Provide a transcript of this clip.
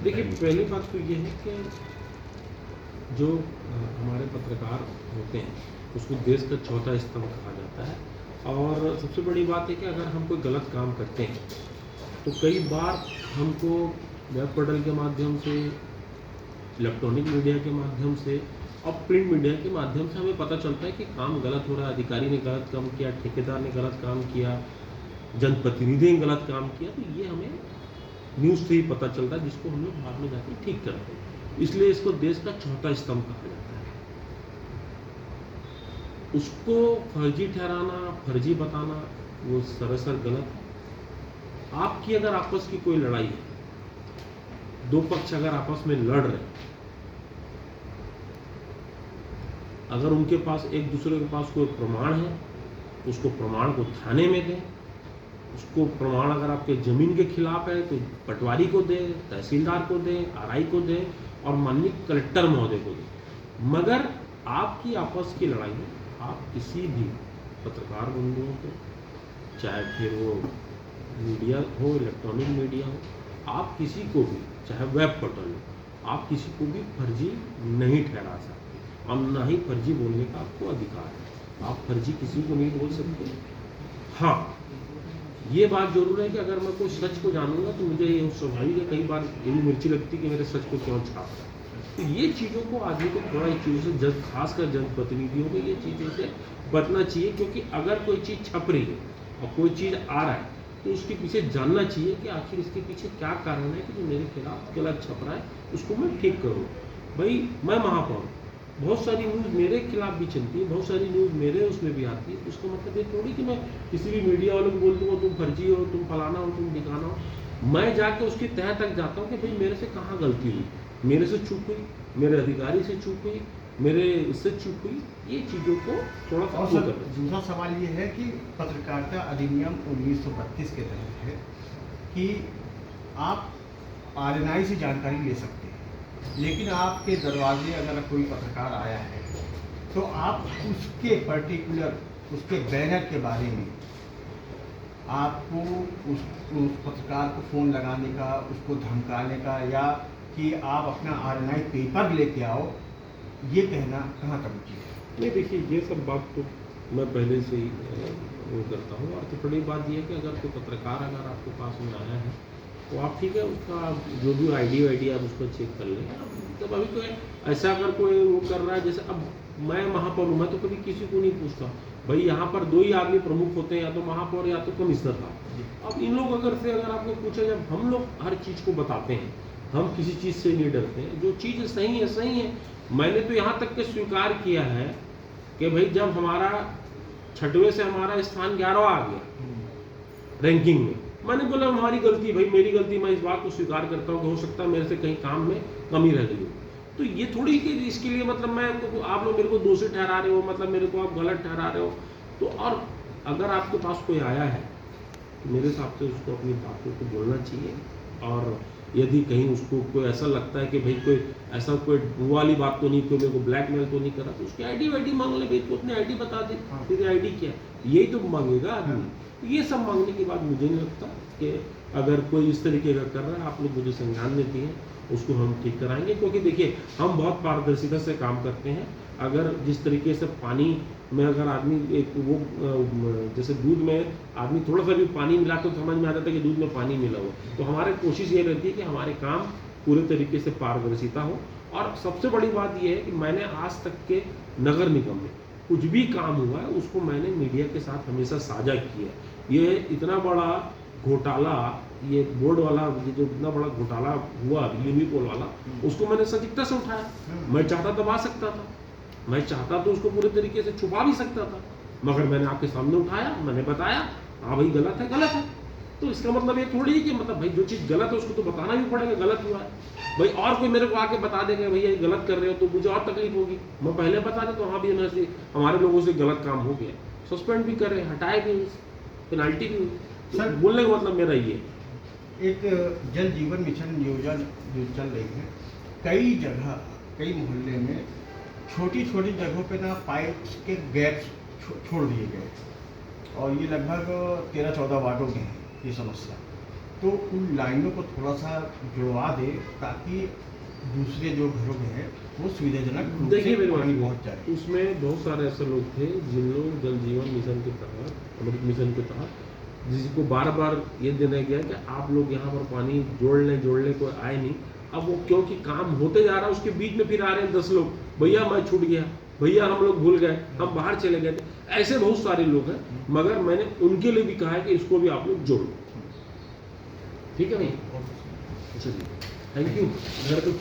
देखिए, पहली बात तो ये है कि जो हमारे पत्रकार होते हैं, उसको देश का चौथा स्तंभ कहा जाता है। और सबसे बड़ी बात है कि अगर हम कोई गलत काम करते हैं, तो कई बार हमको वेब पोर्टल के माध्यम से, इलेक्ट्रॉनिक मीडिया के माध्यम से और प्रिंट मीडिया के माध्यम से हमें पता चलता है कि काम गलत हो रहा है, अधिकारी ने गलत काम किया, ठेकेदार ने गलत काम किया, जनप्रतिनिधि ने गलत काम किया। तो ये हमें न्यूज़ से ही पता चलता है, जिसको हम लोग बाद में जाकर ठीक करते हैं। इसलिए इसको देश का चौथा स्तंभ कहा जाता है। उसको फर्जी ठहराना, फर्जी बताना, वो सरासर गलत है। आपकी अगर आपस की कोई लड़ाई है, दो पक्ष अगर आपस में लड़ रहे हैं, अगर उनके पास एक दूसरे के पास कोई प्रमाण है, उसको प्रमाण को थाने में दें। उसको प्रमाण अगर आपके ज़मीन के खिलाफ है तो पटवारी को दें, तहसीलदार को दें, आरआई को दें और माननीय कलेक्टर महोदय को दें। मगर आपकी आपस की लड़ाई में आप किसी भी पत्रकार बंधुओं को, चाहे फिर वो मीडिया हो, इलेक्ट्रॉनिक मीडिया हो, आप किसी को भी, चाहे वेब पोर्टल हो, आप किसी को भी फर्जी नहीं ठहरा सकते और ना ही फर्जी बोलने का आपको अधिकार है। आप फर्जी किसी को नहीं बोल सकते। हाँ, ये बात जरूर है कि अगर मैं कोई सच को जानूंगा तो मुझे ये स्वाभाविक है, कई बार ये भी मिर्ची लगती कि मेरे सच को क्यों छाप रहा है। तो ये चीज़ों को आदमी को थोड़ा इन चीज़ों से खासकर जनप्रतिनिधियों को ये चीज़ों से बचना चाहिए। क्योंकि अगर कोई चीज़ छप रही है और कोई चीज़ आ रहा है तो उसके पीछे जानना चाहिए कि आखिर इसके पीछे क्या कारण है कि जो मेरे खिलाफ गलत छप रहा है उसको मैं ठीक करूँ। भाई, मैं महापौर, बहुत सारी न्यूज़ मेरे खिलाफ भी चलती है, बहुत सारी न्यूज़ मेरे उसमें भी आती है। उसका मतलब ये थोड़ी कि मैं किसी भी मीडिया वालों को बोल दूँगा तुम फर्जी हो, तुम फलाना हो, तुम दिखाना हो। मैं जाके उसकी तह तक जाता हूँ कि भाई मेरे से कहाँ गलती हुई, मेरे से चूक हुई, मेरे अधिकारी से चूक हुई, मेरे इससे चूक हुई। ये चीज़ों को थोड़ा सा और सर, दूसरा सवाल ये है कि पत्रकारिता अधिनियम 1932 के तहत है कि आप आरएनआई से जानकारी ले सकते हैं, लेकिन आपके दरवाजे अगर कोई पत्रकार आया है तो आप उसके पर्टिकुलर, उसके बैनर के बारे में आपको उस पत्रकार को फ़ोन लगाने का, उसको धमकाने का, या कि आप अपना आरएनआई पेपर लेके आओ, ये कहना कहाँ तक उचित है? नहीं, देखिए, ये सब बात तो मैं पहले से ही वो करता हूँ। और तो बड़ी बात यह है कि अगर कोई पत्रकार अगर आपके पास में आया है तो आप ठीक है, उसका जो भी आईडी आप उसको चेक कर लें। तब अभी तो ऐसा अगर कोई वो कर रहा है, जैसे अब मैं महापौर हूँ, मैं तो कभी किसी को नहीं पूछता भाई यहाँ पर दो ही आदमी प्रमुख होते हैं, या तो महापौर या तो कमिश्नर साहब। अब इन लोग अगर आपको पूछे, जब हम लोग हर चीज़ को बताते हैं, हम किसी चीज़ से नहीं डरते हैं, जो चीज़ सही है सही है। मैंने तो यहाँ तक के स्वीकार किया है कि भाई जब हमारा 6वें से हमारा स्थान 11वां आ गया रैंकिंग में, मैंने बोला हमारी गलती, भाई मेरी गलती, मैं इस बात को स्वीकार करता हूँ कि हो सकता है मेरे से कहीं काम में कमी रह गई हो। तो ये थोड़ी कि इसके लिए मतलब मैं आप लोग मेरे को दोषी ठहरा रहे हो, मतलब मेरे को आप गलत ठहरा रहे हो। तो और अगर आपके पास कोई आया है तो मेरे हिसाब से उसको अपनी बातों को बोलना चाहिए। और यदि कहीं उसको कोई ऐसा लगता है कि भाई कोई ऐसा कोई वो वाली बात तो नहीं, कोई मेरे को ब्लैकमेल तो नहीं करा, तो उसकी आईडी वाईडी मांग ले, भाई तो अपनी आईडी बता दे, तेरी आईडी क्या है, यही तो मांगेगा आदमी। ये सब मांगने के बाद मुझे नहीं लगता कि अगर कोई इस तरीके का कर रहा है, आप लोग मुझे संज्ञान देती हैं, उसको हम ठीक कराएंगे। क्योंकि देखिए, हम बहुत पारदर्शिता से काम करते हैं। अगर जिस तरीके से पानी में अगर आदमी एक वो जैसे दूध में आदमी थोड़ा सा भी पानी मिला तो समझ में आ जाता है कि दूध में पानी मिला हो, तो हमारी कोशिश ये रहती है कि हमारे काम पूरे तरीके से पारदर्शिता हो। और सबसे बड़ी बात ये है कि मैंने आज तक के नगर निगम में कुछ भी काम हुआ है उसको मैंने मीडिया के साथ हमेशा साझा किया है। ये इतना बड़ा घोटाला, ये बोर्ड वाला, ये जो इतना बड़ा घोटाला हुआ यूनिपोल वाला, उसको मैंने सटीकता से उठाया। मैं चाहता दबा सकता था, मैं चाहता तो उसको पूरे तरीके से छुपा भी सकता था, मगर मैंने आपके सामने उठाया, मैंने बताया हाँ भाई गलत है, गलत है। तो इसका मतलब ये थोड़ी है कि मतलब भाई जो चीज़ गलत है उसको तो बताना भी पड़ेगा, गलत हुआ है भाई। और कोई मेरे को आके बता देगा भैया ये गलत कर रहे हो तो मुझे और तकलीफ होगी। मैं पहले बता दें तो हाँ भी मेरे से, हमारे लोगों से गलत काम हो गया, सस्पेंड भी करे, हटाए भी, पेनल्टी भी हुई। तो बोलने का मतलब मेरा ये एक जल जीवन मिशन योजना जो चल रही है, कई जगह, कई मोहल्ले में छोटी छोटी जगहों पे ना पाइप्स के गैप्स छोड़ दिए गए, और ये लगभग 13-14 वार्डों में है ये समस्या। तो उन लाइनों को थोड़ा सा जुड़वा दे ताकि दूसरे जो घरों में है वो सुविधाजनक रूप देखिए से मेरी बात पानी सुनिए, पहुंच जाए। उसमें बहुत सारे ऐसे लोग थे जिन लोग जल जीवन मिशन के तहत, अमृत मिशन के तहत, जिसको बार बार ये देना गया कि आप लोग यहाँ पर पानी जोड़ लें कोई आए नहीं। अब वो क्योंकि काम होते जा रहा है उसके बीच में फिर आ रहे हैं 10 लोग, भैया मैं छूट गया, भैया हम लोग भूल गए, हम बाहर चले गए थे। ऐसे बहुत सारे लोग हैं, मगर मैंने उनके लिए भी कहा है कि इसको भी आप लोग जोड़ लो। ठीक है भैया, चलिए, थैंक यू। घर पे